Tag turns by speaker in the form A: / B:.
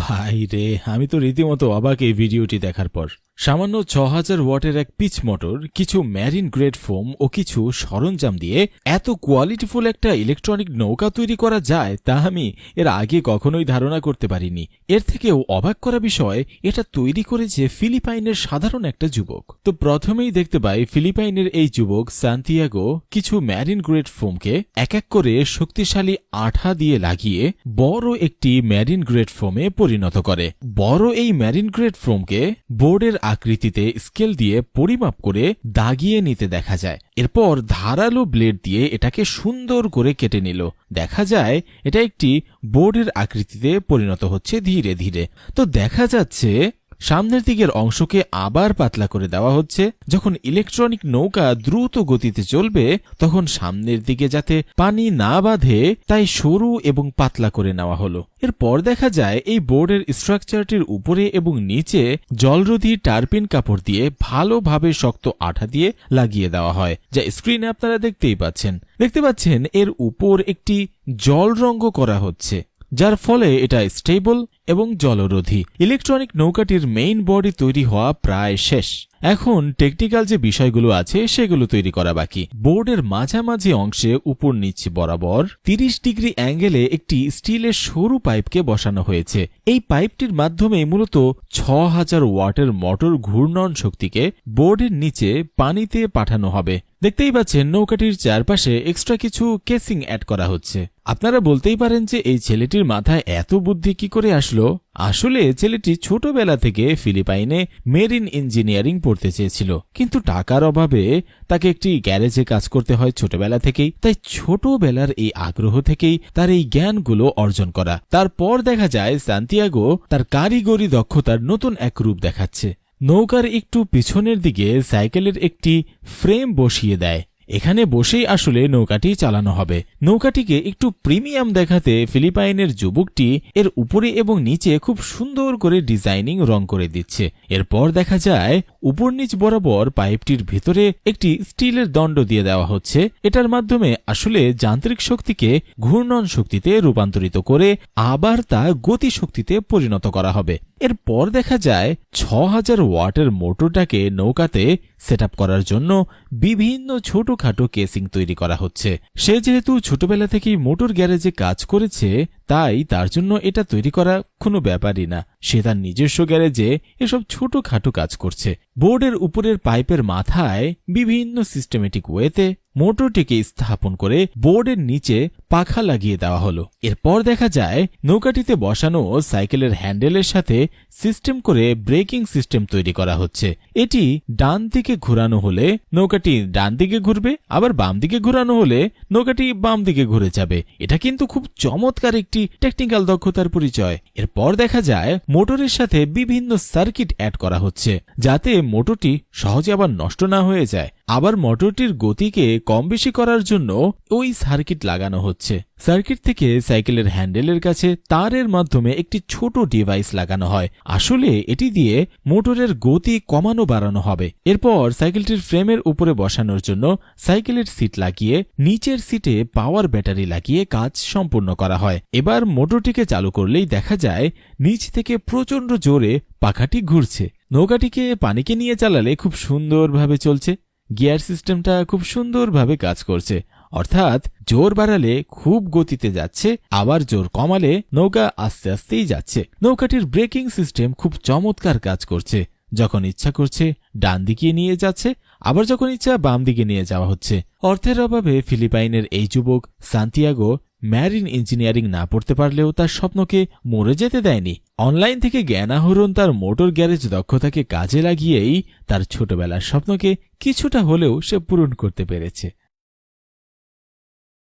A: ভাই রে, আমি তো রীতিমতো অবাক এই ভিডিওটি দেখার পর। সামান্য ৬০০০ ওয়াটের এক পিচ মোটর, কিছু ম্যারিন গ্রেড ফোম ও কিছু সরঞ্জাম দিয়ে এত কোয়ালিটিফুল একটা ইলেকট্রনিক নৌকা তৈরি করা যায় তা আমি এর আগে কখনোই ধারণা করতে পারিনি। এর থেকেও অবাক করা বিষয়, এটা তৈরি করেছে ফিলিপাইনের সাধারণ একটা যুবক। তো প্রথমেই দেখতে পাই ফিলিপাইনের এই যুবক সান্তিয়াগো কিছু ম্যারিন গ্রেড ফোমকে এক এক করে শক্তিশালী আঠা দিয়ে লাগিয়ে বড় একটি ম্যারিন গ্রেড ফোমে পরিণত করে। বড় এই ম্যারিন গ্রেড ফোমকে বোর্ডের আকৃতিতে স্কেল দিয়ে পরিমাপ করে দাগিয়ে নিতে দেখা যায়। এরপর ধারালো ব্লেড দিয়ে এটাকে সুন্দর করে কেটে নিল। দেখা যায় এটা একটি বোর্ডের আকৃতিতে পরিণত হচ্ছে ধীরে ধীরে। তো দেখা যাচ্ছে সামনের দিকের অংশকে আবার পাতলা করে দেওয়া হচ্ছে। যখন ইলেকট্রনিক নৌকা দ্রুত গতিতে চলবে তখন সামনের দিকে যাতে পানি না বাঁধে তাই সরু এবং পাতলা করে নেওয়া হলো। এরপর দেখা যায় এই বোর্ডের স্ট্রাকচারটির উপরে এবং নিচে জলরোধী টারপিন কাপড় দিয়ে ভালোভাবে শক্ত আঠা দিয়ে লাগিয়ে দেওয়া হয়, যা স্ক্রিনে আপনারা দেখতে পাচ্ছেন এর উপর একটি জল রঙ করা হচ্ছে, যার ফলে এটা স্টেবল এবং জলরোধী। ইলেকট্রনিক নৌকাটির মেইন বডি তৈরি হওয়া প্রায় শেষ। এখন টেকনিক্যাল যে বিষয়গুলো আছে সেগুলো তৈরি করা বাকি। বোর্ডের মাঝামাঝি অংশে উপর নিচ বরাবর ৩০ ডিগ্রি অ্যাঙ্গেলে একটি স্টিলের সরু পাইপকে বসানো হয়েছে। এই পাইপটির মাধ্যমে মূলত ৬০০০ ওয়াটের মোটর ঘূর্ণন শক্তিকে বোর্ডের নিচে পানিতে পাঠানো হবে। দেখতেই পাচ্ছেন নৌকাটির চারপাশে এক্সট্রা কিছু কেসিং অ্যাড করা হচ্ছে। আপনারা বলতেই পারেন যে এই ছেলেটির মাথায় এত বুদ্ধি কি করে আসলো। আসলে ছেলেটি ছোটবেলা থেকে ফিলিপাইনে মেরিন ইঞ্জিনিয়ারিং পড়তে চেয়েছিল, কিন্তু টাকার অভাবে তাকে একটি গ্যারেজে কাজ করতে হয় ছোটবেলা থেকেই। তাই ছোটবেলার এই আগ্রহ থেকেই তার এই জ্ঞানগুলো অর্জন করা। তারপর দেখা যায় সান্তিয়াগো তার কারিগরি দক্ষতার নতুন এক রূপ দেখাচ্ছে। নৌকার একটু পিছনের দিকে সাইকেলের একটি ফ্রেম বসিয়ে দেয়। এখানে বসেই আসলে নৌকাটি চালানো হবে। নৌকাটিকে একটু প্রিমিয়াম দেখাতে ফিলিপাইনের যুবকটি এর উপরে এবং নিচে খুব সুন্দর করে ডিজাইনিং রং করে দিচ্ছে। এরপর দেখা যায় উপর নিচ বরাবর পাইপটির ভিতরে একটি স্টিলের দণ্ড দিয়ে দেওয়া হচ্ছে। এটার মাধ্যমে আসলে যান্ত্রিক শক্তিকে ঘূর্ণন শক্তিতে রূপান্তরিত করে আবার তা গতি শক্তিতে পরিণত করা হবে। এরপর দেখা যায় ৬০০০ ওয়াটের মোটরটাকে নৌকাতে সেট আপ করার জন্য বিভিন্ন ছোটখাটো কেসিং তৈরি করা হচ্ছে। সে যেহেতু ছোটবেলা থেকেই মোটর গ্যারেজে কাজ করেছে তাই তার জন্য এটা তৈরি করা কোনো ব্যাপারই না। সে তার নিজস্ব গ্যারেজে এসব ছোটখাটো কাজ করছে। বোর্ডের উপরের পাইপের মাথায় বিভিন্ন সিস্টেমেটিক ওয়েতে মোটরটিকে স্থাপন করে বোর্ডের নিচে পাখা লাগিয়ে দেওয়া হলো। এরপর দেখা যায় নৌকাটিতে বসানো সাইকেলের হ্যান্ডেলের সাথে সিস্টেম করে ব্রেকিং সিস্টেম তৈরি করা হচ্ছে। এটি ডান দিকে ঘোরানো হলে নৌকাটি ডান দিকে ঘুরবে, আবার বাম দিকে ঘোরানো হলে নৌকাটি বাম দিকে ঘুরে যাবে। এটা কিন্তু খুব চমৎকার একটি টেকনিক্যাল দক্ষতার পরিচয়। এরপর দেখা যায় মোটরের সাথে বিভিন্ন সার্কিট অ্যাড করা হচ্ছে যাতে মোটরটি সহজে আবার নষ্ট না হয়ে যায়। আবার মোটরটির গতিকে কম বেশি করার জন্য ওই সার্কিট লাগানো হচ্ছে। সার্কিট থেকে সাইকেলের হ্যান্ডেলের কাছে তারের মাধ্যমে একটি ছোট ডিভাইস লাগানো হয়। আসলে এটি দিয়ে মোটরের গতি কমানো বাড়ানো হবে। এরপর সাইকেলটির ফ্রেমের উপরে বসানোর জন্য সাইকেলের সিট লাগিয়ে নিচের সিটে পাওয়ার ব্যাটারি লাগিয়ে কাজ সম্পূর্ণ করা হয়। এবার মোটরটিকে চালু করলেই দেখা যায় নিচ থেকে প্রচন্ড জোরে পাখাটি ঘুরছে। নৌকাটিকে পানিকে নিয়ে চালালে খুব সুন্দরভাবে চলছে। গিয়ার সিস্টেমটা খুব সুন্দরভাবে কাজ করছে, অর্থাৎ জোর বাড়ালে খুব গতিতে যাচ্ছে, আবার জোর কমালে নৌকা আস্তে আস্তেই যাচ্ছে। নৌকাটির ব্রেকিং সিস্টেম খুব চমৎকার কাজ করছে। যখন ইচ্ছা করছে ডান দিকে নিয়ে যাচ্ছে, আবার যখন ইচ্ছা বাম দিকে নিয়ে যাওয়া হচ্ছে। অর্থের অভাবে ফিলিপাইনের এই যুবক সান্তিয়াগো ম্যারিন ইঞ্জিনিয়ারিং না পড়তে পারলেও তার স্বপ্নকে মরে যেতে দেয়নি। অনলাইন থেকে জ্ঞান আহরণ তার মোটর গ্যারেজ দক্ষতাকে কাজে লাগিয়েই তার ছোটবেলার স্বপ্নকে কিছুটা হলেও সে পূরণ করতে পেরেছে।